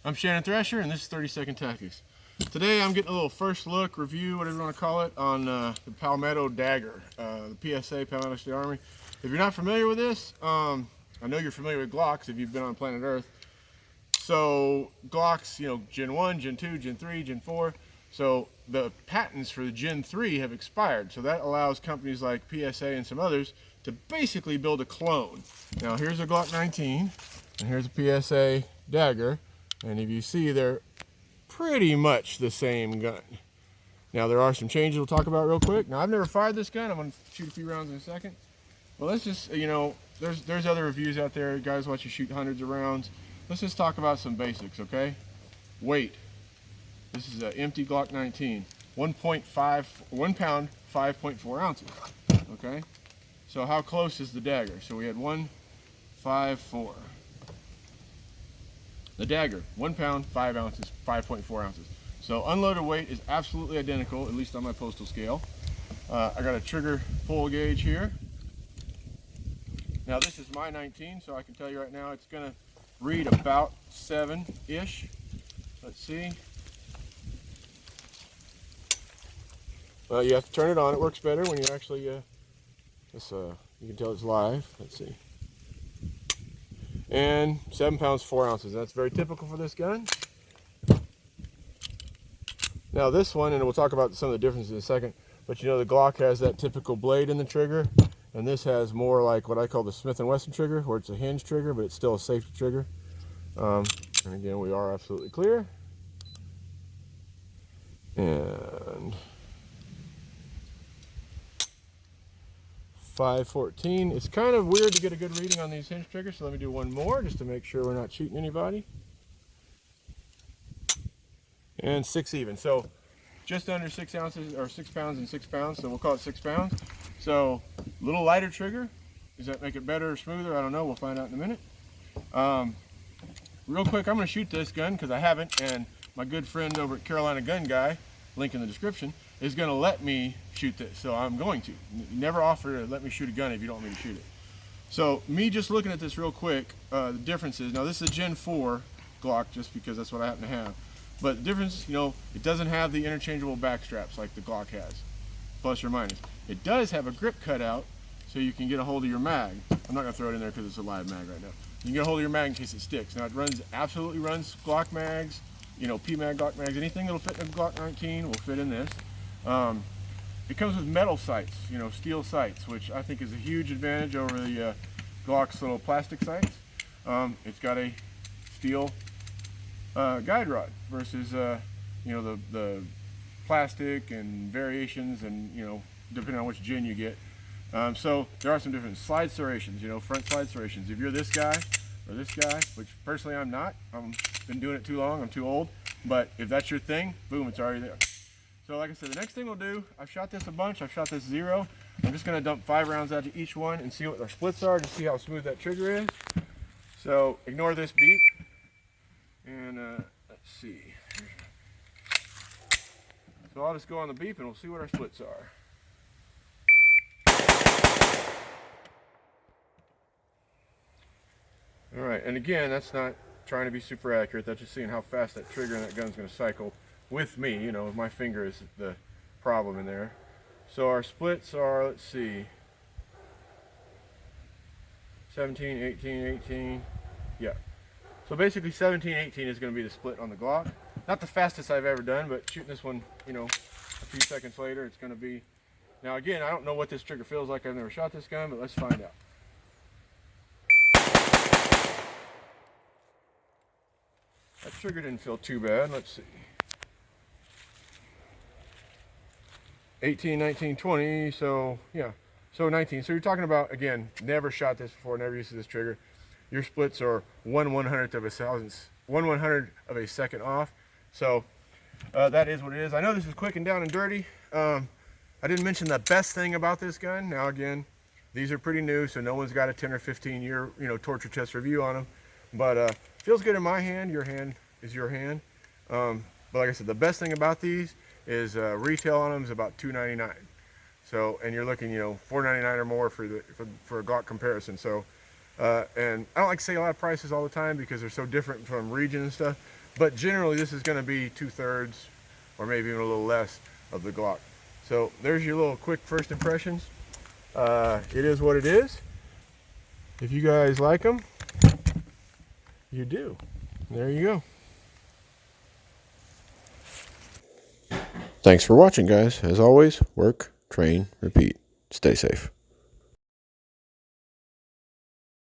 I'm Shannon Thrasher, and this is 30-Second Tactics. Today I'm getting a little first look, review, whatever you want to call it, on the Palmetto Dagger, the PSA, Palmetto State Armory. If you're not familiar with this, I know you're familiar with Glocks if you've been on planet Earth. So Glocks, Gen 1, Gen 2, Gen 3, Gen 4. So the patents for the Gen 3 have expired. So that allows companies like PSA and some others to basically build a clone. Now here's a Glock 19, and here's a PSA Dagger. And if you see, they're pretty much the same gun. Now there are some changes we'll talk about real quick. Now I've never fired this gun. I'm gonna shoot a few rounds in a second. Well, let's just, there's other reviews out there. Guys watch you shoot hundreds of rounds. Let's just talk about some basics, okay? Weight. This is an empty Glock 19. 1 pound, 5.4 ounces, okay? So how close is the dagger? So we had 154. The dagger, 1 pound, 5 ounces, 5.4 ounces. So unloaded weight is absolutely identical, at least on my postal scale. I got a trigger pull gauge here. Now this is my 19, so I can tell you right now it's gonna read about 7-ish. Let's see. Well, you have to turn it on. It works better when you actually, you can tell it's live. Let's see. And 7 pounds 4 ounces. That's very typical for this gun. Now this one, and we'll talk about some of the differences in a second, but the Glock has that typical blade in the trigger, and this has more like what I call the Smith & Wesson trigger, where it's a hinge trigger, but it's still a safety trigger. And again, we are absolutely clear. And 514. It's kind of weird to get a good reading on these hinge triggers, so let me do one more just to make sure we're not cheating anybody. And 6 even. So just under 6 ounces, or 6 pounds and 6 pounds, so we'll call it 6 pounds. So a little lighter trigger. Does that make it better or smoother? I don't know. We'll find out in a minute. Real quick, I'm going to shoot this gun because I haven't, and my good friend over at Carolina Gun Guy, link in the description, is going to let me shoot this, so I'm going to. Never offer to let me shoot a gun if you don't want me to shoot it. So me just looking at this real quick, the differences. Now this is a Gen 4 Glock, just because that's what I happen to have. But the difference, it doesn't have the interchangeable back straps like the Glock has, plus or minus. It does have a grip cutout, so you can get a hold of your mag. I'm not going to throw it in there because it's a live mag right now. You can get a hold of your mag in case it sticks. Now it absolutely runs Glock mags, PMag Glock mags. Anything that'll fit in a Glock 19 will fit in this. It comes with metal sights, steel sights, which I think is a huge advantage over the Glock's little plastic sights. It's got a steel guide rod versus the plastic and variations, and depending on which gen you get. So there are some different slide serrations, front slide serrations. If you're this guy or this guy, which personally I'm not, I've been doing it too long, I'm too old, but if that's your thing, boom, it's already there. So like I said, the next thing we'll do, I've shot this a bunch, I've shot this 0. I'm just gonna dump 5 rounds out to each one and see what our splits are to see how smooth that trigger is. So ignore this beep. And let's see. So I'll just go on the beep and we'll see what our splits are. All right, and again, that's not trying to be super accurate. That's just seeing how fast that trigger and that gun's going to cycle with me. My finger is the problem in there. So our splits are, let's see, 17, 18, 18. Yeah. So basically 17, 18 is going to be the split on the Glock. Not the fastest I've ever done, but shooting this one, a few seconds later, it's going to be. Now again, I don't know what this trigger feels like. I've never shot this gun, but let's find out. That trigger didn't feel too bad. Let's see. 18, 19, 20, so yeah. So 19. So you're talking about, again, never shot this before, never used this trigger. Your splits are 1/100th of a second off. So that is what it is. I know this is quick and down and dirty. I didn't mention the best thing about this gun. Now again, these are pretty new, so no one's got a 10 or 15 year, torture test review on them. But feels good in my hand. Your hand is your hand. But like I said, the best thing about these is retail on them is about $2.99. So, and you're looking, $4.99 or more for a Glock comparison. So, and I don't like to say a lot of prices all the time because they're so different from region and stuff. but generally this is going to be 2/3 or maybe even a little less of the Glock. So there's your little quick first impressions. It is what it is. If you guys like them, you do. There you go. Thanks for watching, guys. As always, work, train, repeat. Stay safe.